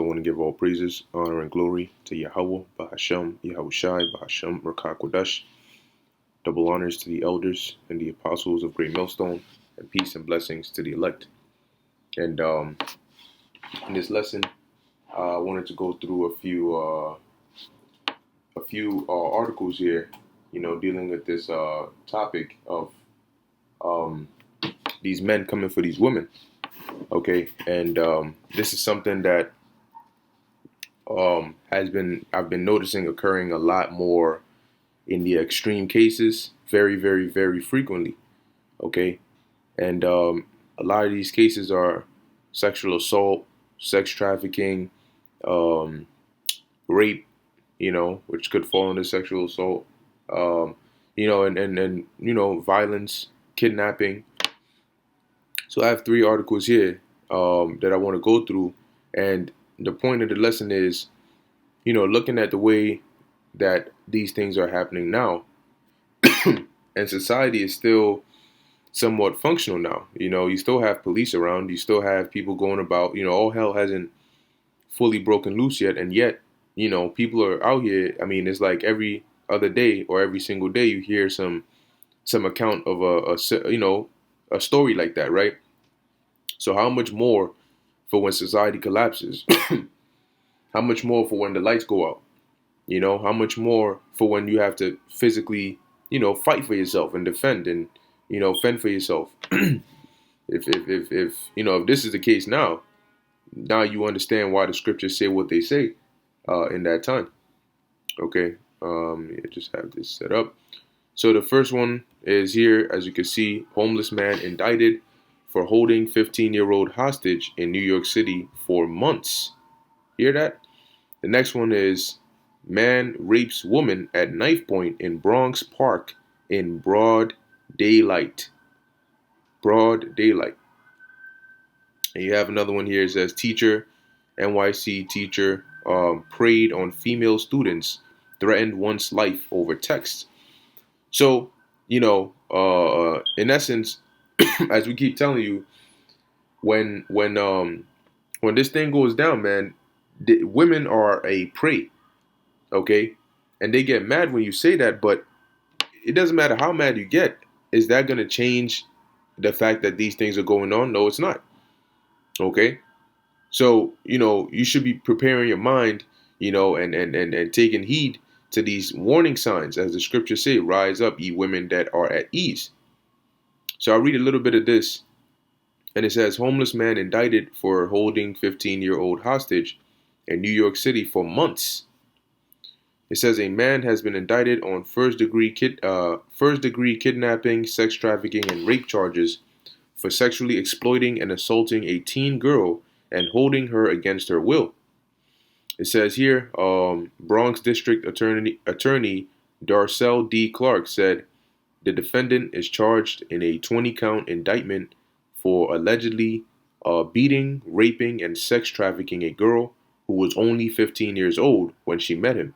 I want to give all praises, honor, and glory to Yahweh, Bahashem, Yahushai, Bahashem, Rakakwadash. Double honors to the elders and the apostles of Great Millstone, and peace and blessings to the elect. And in this lesson, I wanted to go through a few articles here, dealing with this topic of um, these men coming for these women. Okay, and this is something that I've been noticing occurring a lot more in the extreme cases, very, very, very frequently. Okay, and a lot of these cases are sexual assault, sex trafficking, um, rape, which could fall under sexual assault, and violence, kidnapping. So I have three articles here that I want to go through, and the point of the lesson is, looking at the way that these things are happening now, and society is still somewhat functional now. You still have police around, you still have people going about. All hell hasn't fully broken loose yet, and yet, people are out here. I mean, it's like every other day or every single day you hear some account of a story like that, right? So how much more for when society collapses? How much more for when the lights go out? How much more for when you have to physically, fight for yourself and defend and, fend for yourself. If this is the case now you understand why the scriptures say what they say in that time. Okay, just have this set up. So the first one is here, as you can see, homeless man indicted for holding 15-year-old hostage in New York City for months. Hear that? The next one is man rapes woman at knife point in Bronx Park in broad daylight. Broad daylight. And you have another one here. It says teacher, NYC teacher preyed on female students, threatened one's life over text. So, in essence, as we keep telling you, when this thing goes down, man, women are a prey, okay? And they get mad when you say that, but it doesn't matter how mad you get. Is that going to change the fact that these things are going on? No, it's not. Okay? So, you should be preparing your mind, and taking heed to these warning signs. As the scriptures say, rise up, ye women that are at ease. So I'll read a little bit of this. And it says, homeless man indicted for holding 15-year-old hostage in New York City for months. It says a man has been indicted on first-degree kidnapping, sex trafficking, and rape charges for sexually exploiting and assaulting a teen girl and holding her against her will. It says here, Bronx District Attorney Darcel D. Clark said the defendant is charged in a 20-count indictment for allegedly beating, raping, and sex trafficking a girl who was only 15 years old when she met him.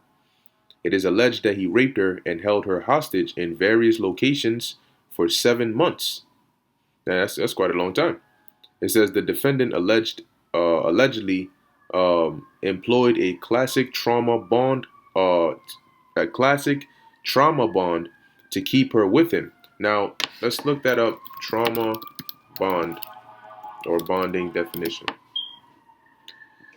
It is alleged that he raped her and held her hostage in various locations for 7 months. Now, that's quite a long time. It says the defendant allegedly employed a classic trauma bond to keep her with him. Now, let's look that up. Trauma bond or bonding definition.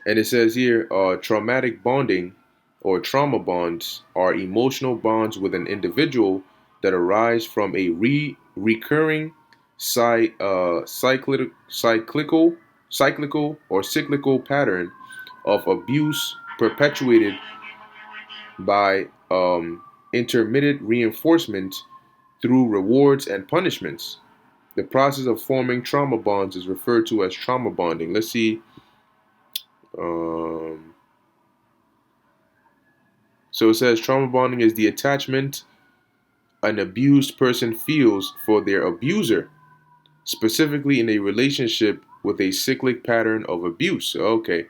And it says here, traumatic bonding or trauma bonds are emotional bonds with an individual that arise from a recurring cyclical or cyclical pattern of abuse perpetuated by intermittent reinforcement through rewards and punishments. The process of forming trauma bonds is referred to as trauma bonding. Let's see. So it says trauma bonding is the attachment an abused person feels for their abuser, specifically in a relationship with a cyclic pattern of abuse. Okay.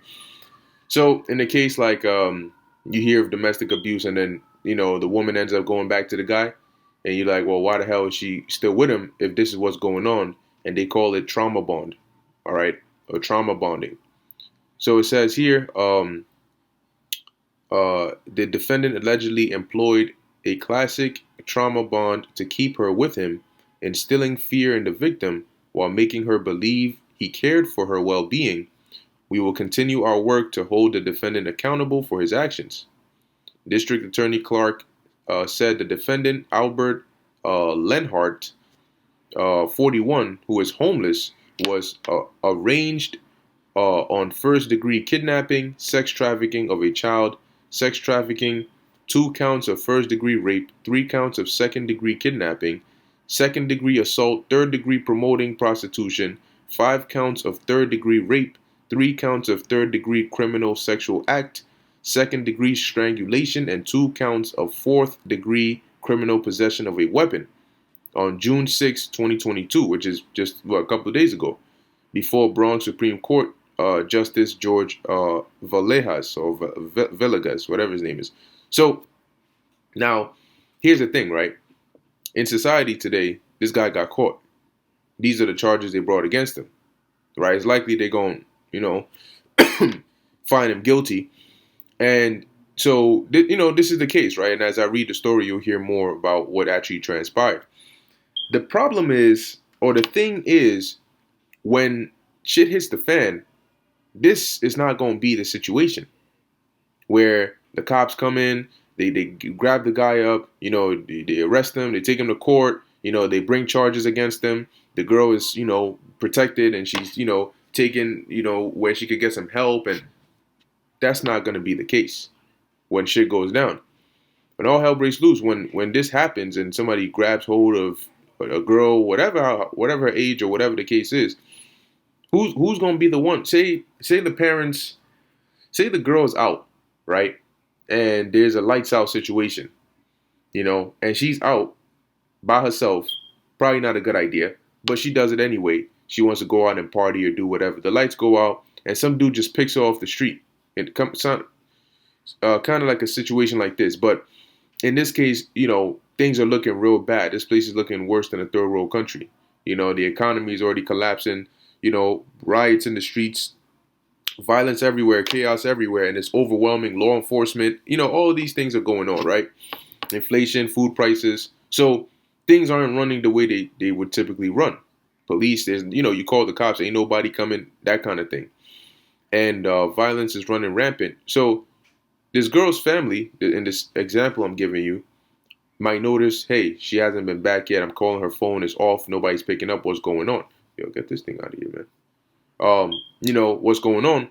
So in the case like you hear of domestic abuse and then, the woman ends up going back to the guy and you're like, well, why the hell is she still with him if this is what's going on? And they call it trauma bond. All right. Or trauma bonding. So it says here, the defendant allegedly employed a classic trauma bond to keep her with him, instilling fear in the victim while making her believe he cared for her well-being. We will continue our work to hold the defendant accountable for his actions. District Attorney Clark said the defendant, Albert Lenhart, 41, who is homeless, was arraigned on first degree kidnapping, sex trafficking of a child, sex trafficking, 2 counts of first degree rape, 3 counts of second degree kidnapping, second degree assault, third degree promoting prostitution, 5 counts of third degree rape, 3 counts of third degree criminal sexual act, second degree strangulation, and 2 counts of fourth degree criminal possession of a weapon on June 6, 2022, which is just a couple of days ago, before Bronx Supreme Court Justice George Villegas or Villegas, whatever his name is. So now, here's the thing, right? In society today, this guy got caught. These are the charges they brought against him, right? It's likely they're going, find him guilty. And so, this is the case, right? And as I read the story, you'll hear more about what actually transpired. The problem is, or the thing is, when shit hits the fan, this is not going to be the situation where the cops come in, they grab the guy up, they arrest him, they take him to court, they bring charges against him. The girl is, protected and she's, taken, where she could get some help. And that's not going to be the case when shit goes down. When all hell breaks loose, when this happens and somebody grabs hold of a girl, whatever her age or whatever the case is, who's going to be the one? Say the parents, say the girl's out, right? And there's a lights out situation, and she's out by herself. Probably not a good idea, but she does it anyway. She wants to go out and party or do whatever. The lights go out, and some dude just picks her off the street. It comes kind of like a situation like this, but in this case, things are looking real bad. This place is looking worse than a third world country. The economy is already collapsing. Riots in the streets, violence everywhere, chaos everywhere, and it's overwhelming. Law enforcement, all of these things are going on, right? Inflation, food prices. So things aren't running the way they would typically run. Police, there's, you call the cops, ain't nobody coming, that kind of thing. And violence is running rampant. So this girl's family, in this example I'm giving you, might notice, hey, she hasn't been back yet. I'm calling her phone, it's off. Nobody's picking up. What's going on? Yo, get this thing out of here, man. What's going on?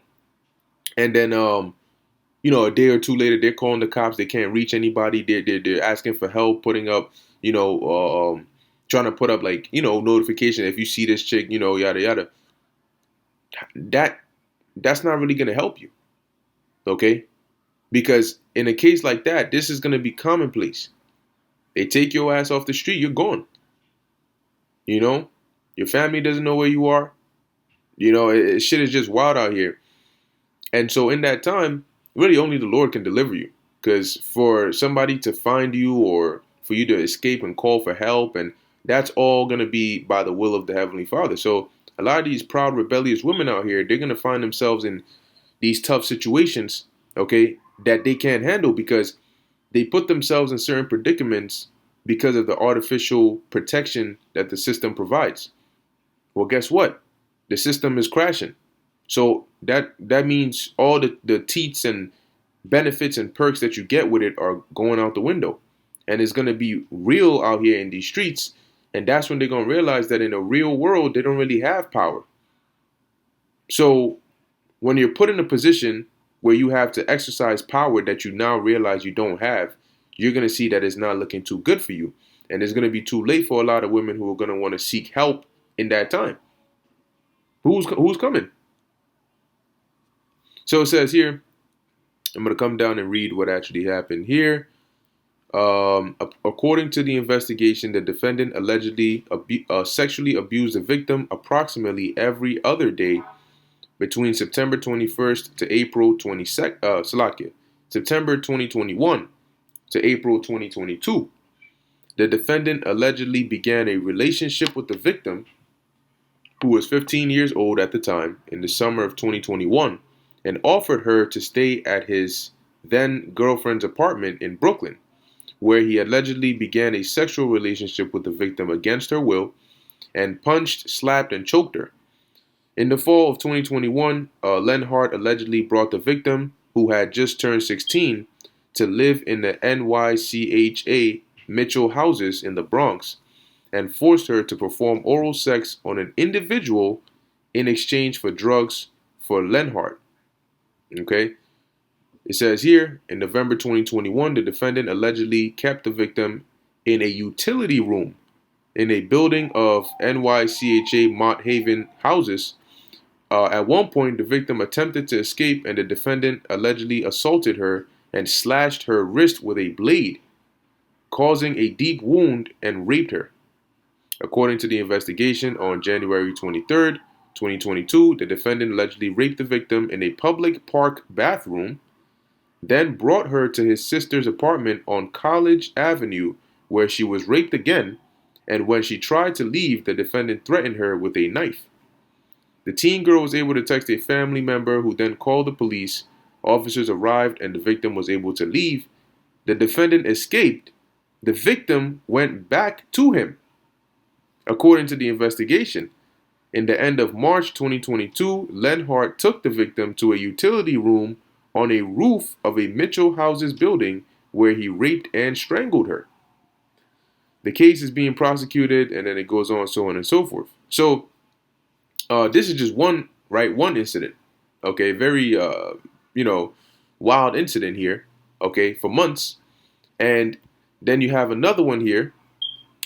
And then, a day or two later, they're calling the cops. They can't reach anybody. They're asking for help, putting up, trying to put up notification. If you see this chick, yada, yada. That's not really going to help you. Okay. Because in a case like that, this is going to be commonplace. They take your ass off the street, you're gone. Your family doesn't know where you are. Shit is just wild out here. And so in that time, really only the Lord can deliver you. Because for somebody to find you or for you to escape and call for help, and that's all going to be by the will of the Heavenly Father. So a lot of these proud, rebellious women out here, they're going to find themselves in these tough situations, okay, that they can't handle because they put themselves in certain predicaments because of the artificial protection that the system provides. Well, guess what? The system is crashing. So that means all the teats and benefits and perks that you get with it are going out the window. And it's going to be real out here in these streets. And that's when they're going to realize that in the real world, they don't really have power. So when you're put in a position where you have to exercise power that you now realize you don't have, you're going to see that it's not looking too good for you. And it's going to be too late for a lot of women who are going to want to seek help in that time. Who's coming? So it says here, I'm going to come down and read what actually happened here. According to the investigation, the defendant allegedly sexually abused the victim approximately every other day between September 21st to April 22nd, September 2021 to April 2022. The defendant allegedly began a relationship with the victim, who was 15 years old at the time, in the summer of 2021, and offered her to stay at his then girlfriend's apartment in Brooklyn, where he allegedly began a sexual relationship with the victim against her will and punched, slapped, and choked her. In the fall of 2021, Lenhart allegedly brought the victim, who had just turned 16, to live in the NYCHA Mitchell houses in the Bronx and forced her to perform oral sex on an individual in exchange for drugs for Lenhart. Okay? It says here, in November 2021, the defendant allegedly kept the victim in a utility room in a building of NYCHA Mott Haven houses. At one point, the victim attempted to escape, and the defendant allegedly assaulted her and slashed her wrist with a blade, causing a deep wound, and raped her. According to the investigation, on January 23rd, 2022, the defendant allegedly raped the victim in a public park bathroom, then brought her to his sister's apartment on College Avenue, where she was raped again, and when she tried to leave, the defendant threatened her with a knife. The teen girl was able to text a family member who then called the police. Officers arrived and the victim was able to leave. The defendant escaped. The victim went back to him. According to the investigation, in the end of March 2022, Lenhart took the victim to a utility room on a roof of a Mitchell Houses building where he raped and strangled her. The case is being prosecuted, and then it goes on, so on and so forth. So, this is just one incident. Okay, very wild incident here. Okay, for months, and then you have another one here,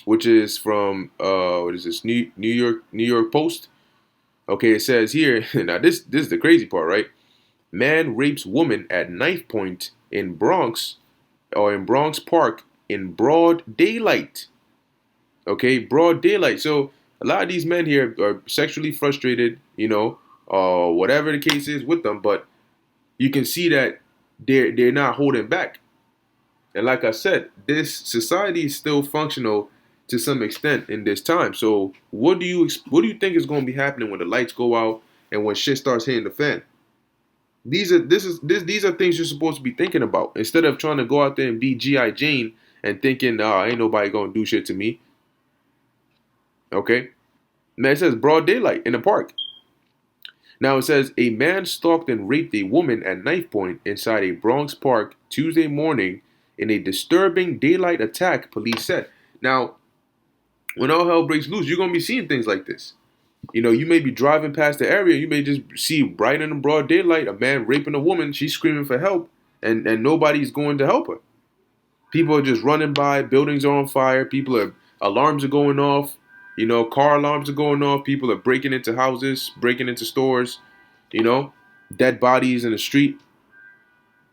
which is from what is this, New York Post. Okay, it says here, now this is the crazy part, right? Man rapes woman at knife point in Bronx Park in broad daylight. Okay, broad daylight. So a lot of these men here are sexually frustrated, whatever the case is with them, but you can see that they're not holding back. And like I said, this society is still functional to some extent in this time. So what do you think is going to be happening when the lights go out and when shit starts hitting the fan? These are things you're supposed to be thinking about instead of trying to go out there and be G.I. Jane and thinking, ain't nobody gonna do shit to me. Okay? Now it says broad daylight in the park. Now it says a man stalked and raped a woman at knife point inside a Bronx park Tuesday morning in a disturbing daylight attack, police said. Now, when all hell breaks loose, you're gonna be seeing things like this. You may be driving past the area, you may just see bright in the broad daylight a man raping a woman, she's screaming for help, and nobody's going to help her. People are just running by, buildings are on fire, alarms are going off, car alarms are going off, people are breaking into houses, breaking into stores, dead bodies in the street.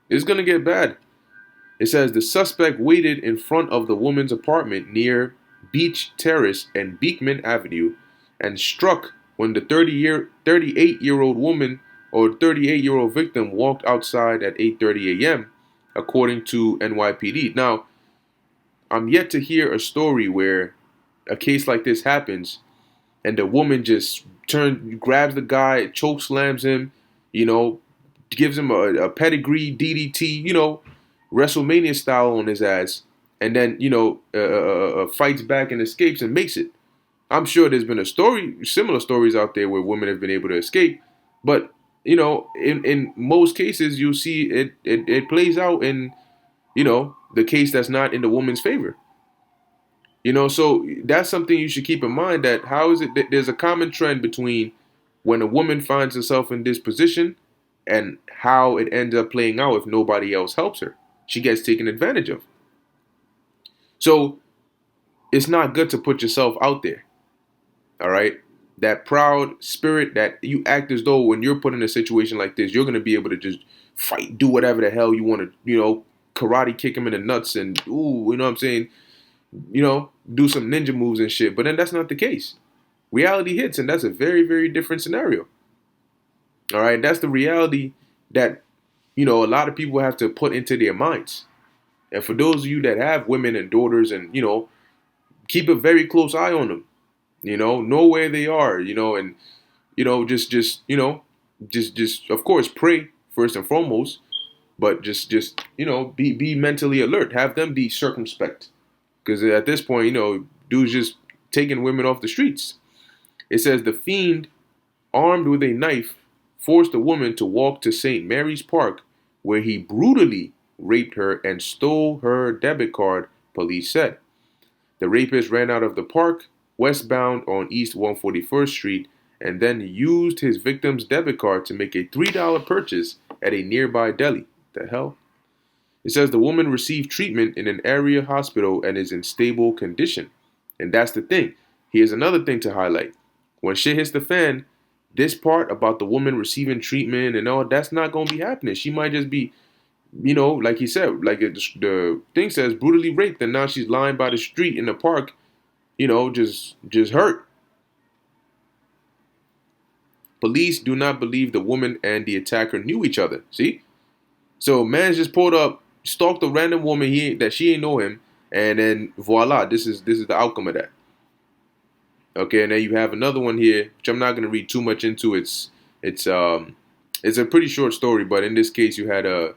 It's gonna get bad. It says the suspect waited in front of the woman's apartment near Beach Terrace and Beekman Avenue and struck when the 38-year-old woman or 38-year-old victim walked outside at 8:30 a.m., according to NYPD. Now, I'm yet to hear a story where a case like this happens and the woman just grabs the guy, choke slams him, gives him a pedigree DDT, WrestleMania style on his ass, and then, fights back and escapes and makes it. I'm sure there's been similar stories out there where women have been able to escape, but in most cases you'll see it plays out in the case that's not in the woman's favor. So that's something you should keep in mind, that how is it that there's a common trend between when a woman finds herself in this position and how it ends up playing out if nobody else helps her. She gets taken advantage of. So it's not good to put yourself out there. All right. That proud spirit that you act as though when you're put in a situation like this, you're going to be able to just fight, do whatever the hell you want to, karate kick him in the nuts and, you know what I'm saying? Do some ninja moves and shit. But then that's not the case. Reality hits, and that's a very, very different scenario. All right. That's the reality that, a lot of people have to put into their minds. And for those of you that have women and daughters and, keep a very close eye on them. Know where they are, and just of course pray, first and foremost, but just be mentally alert. Have them be circumspect, because at this point, dudes just taking women off the streets. It says the fiend, armed with a knife, forced the woman to walk to St. Mary's Park, where he brutally raped her and stole her debit card, police said. The rapist ran out of the park, westbound on East 141st Street, and then used his victim's debit card to make a $3 purchase at a nearby deli. The hell? It says the woman received treatment in an area hospital and is in stable condition. And that's the thing. Here's another thing to highlight. When shit hits the fan, this part about the woman receiving treatment and all, that's not going to be happening. She might just be, like he said, like the thing says, brutally raped, and now she's lying by the street in the park, just hurt. Police do not believe the woman and the attacker knew each other. See? So man's just pulled up, stalked a random woman that she ain't know him, and then voila, this is the outcome of that. Okay, and then you have another one here, which I'm not gonna read too much into. It's a pretty short story, but in this case, you had a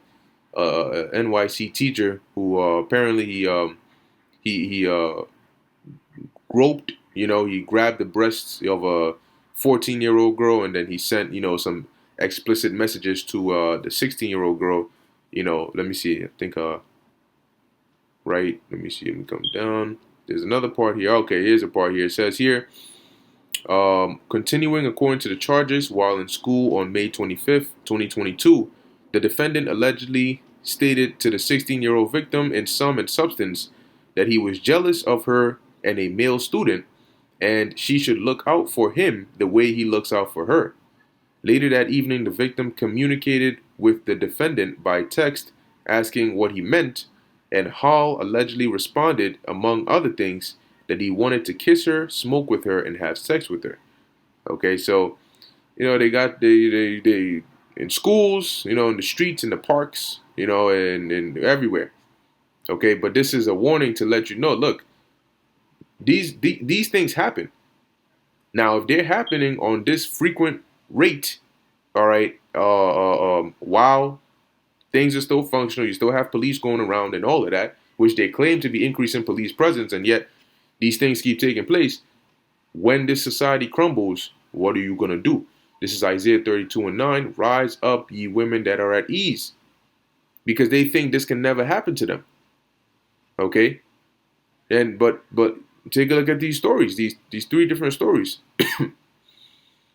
NYC teacher who apparently he groped, he grabbed the breasts of a 14-year-old girl, and then he sent some explicit messages to the 16-year-old girl. Let me see. I think right. Let me see. Let me come down. There's another part here. Okay, here's a part here. It says here, continuing according to the charges, while in school on May 25th, 2022, the defendant allegedly stated to the 16-year-old victim in sum and substance that he was jealous of her and a male student, and she should look out for him the way he looks out for her. Later that evening, the victim communicated with the defendant by text asking what he meant, and Hall allegedly responded, among other things, that he wanted to kiss her, smoke with her, and have sex with her. Okay, so they in schools, in the streets, in the parks, and everywhere. Okay, but this is a warning to let you know. Look, these things happen. Now, if they're happening on this frequent rate, all right, while things are still functional, you still have police going around and all of that, which they claim to be increasing police presence, and yet these things keep taking place. When this society crumbles, what are you going to do? This is Isaiah 32:9. Rise up, ye women that are at ease. Because they think this can never happen to them. Okay? And but take a look at these stories, these three different stories.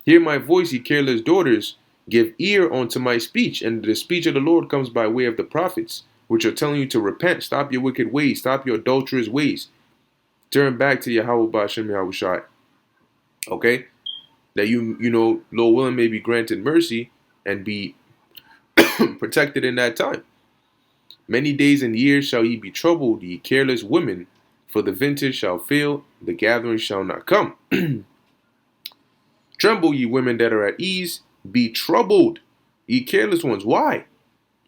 Hear my voice, ye careless daughters. Give ear unto my speech, and the speech of the Lord comes by way of the prophets, which are telling you to repent, stop your wicked ways, stop your adulterous ways, turn back to Yahweh Ba'Shem Yahushai. Okay, that Lord willing, may be granted mercy and be protected in that time. Many days and years shall ye be troubled, ye careless women, for the vintage shall fail, the gathering shall not come. Tremble, ye women that are at ease. Be troubled, ye careless ones. Why?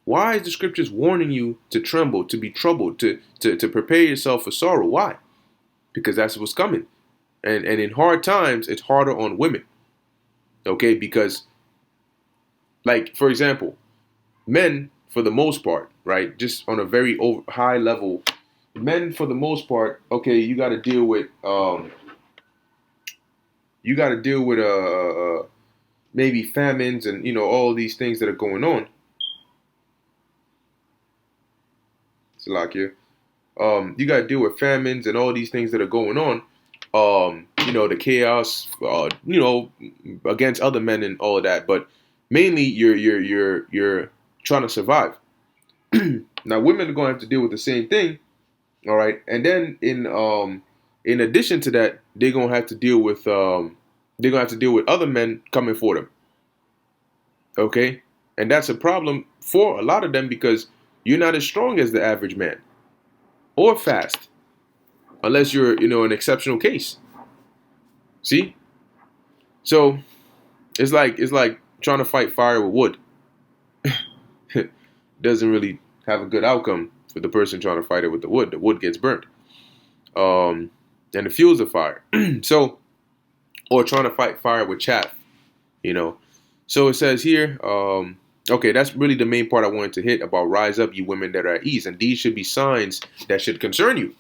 Why is the scriptures warning you to tremble, to be troubled, to prepare yourself for sorrow? Why? Because that's what's coming. And in hard times, it's harder on women. Okay, because, like, for example, men, for the most part, right, just on a very high level, men, for the most part, okay, you got to deal with, maybe famines and all these things that are going on. It's like here. You got to deal with famines and all these things that are going on. The chaos, against other men and all of that. But mainly, you're trying to survive. Now, women are going to have to deal with the same thing. All right, and then in addition to that, they're gonna have to deal with other men coming for them. Okay, and that's a problem for a lot of them because you're not as strong as the average man or fast, unless you're an exceptional case. See, so it's like trying to fight fire with wood. Doesn't really have a good outcome for the person trying to fight it with the wood. The wood gets burnt, and the fuels of fire. So, or trying to fight fire with chaff. So it says here, Okay, that's really the main part I wanted to hit about rise up, you women that are at ease. And these should be signs that should concern you.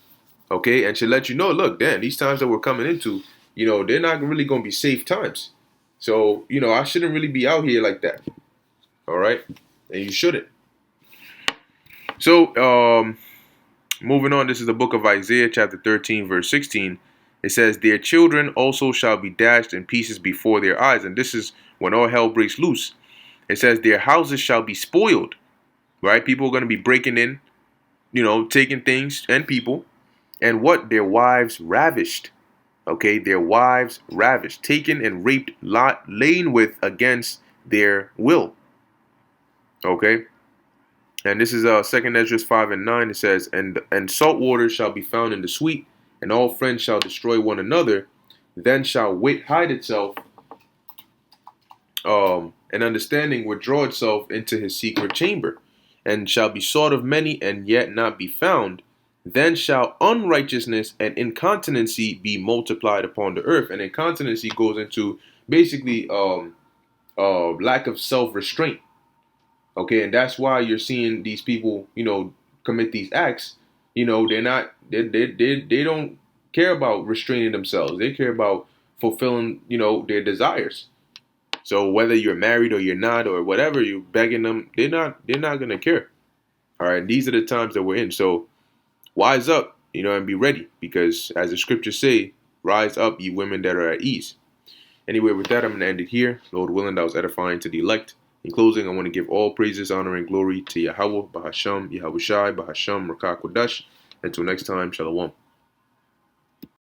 Okay, and should let you know, look, damn, these times that we're coming into, they're not really going to be safe times. So, I shouldn't really be out here like that. All right, and you shouldn't. So, moving on, this is the book of Isaiah, chapter 13, verse 16. It says, their children also shall be dashed in pieces before their eyes. And this is when all hell breaks loose. It says, their houses shall be spoiled, right? People are going to be breaking in, taking things and people. And what? Their wives ravished. Okay, their wives ravished, taken and raped, lain with against their will. Okay, and this is 2nd Esdras 5 and 9. It says, and salt water shall be found in the sweet, and all friends shall destroy one another. Then shall wit hide itself, and understanding withdraw itself into his secret chamber, and shall be sought of many, and yet not be found. Then shall unrighteousness and incontinency be multiplied upon the earth. And incontinency goes into basically lack of self-restraint. Okay, and that's why you're seeing these people, commit these acts. They're not, they don't care about restraining themselves. They care about fulfilling, their desires. So whether you're married or you're not or whatever, you're begging them, they're not gonna care. All right, these are the times that we're in. So wise up, and be ready, because as the scriptures say, rise up, ye women that are at ease. Anyway, with that, I'm going to end it here. Lord willing, that was edifying to the elect. In closing, I want to give all praises, honor, and glory to Yahweh, Bahasham, Yahushai, Bahasham, Rakak Wadash. Until next time, Shalom.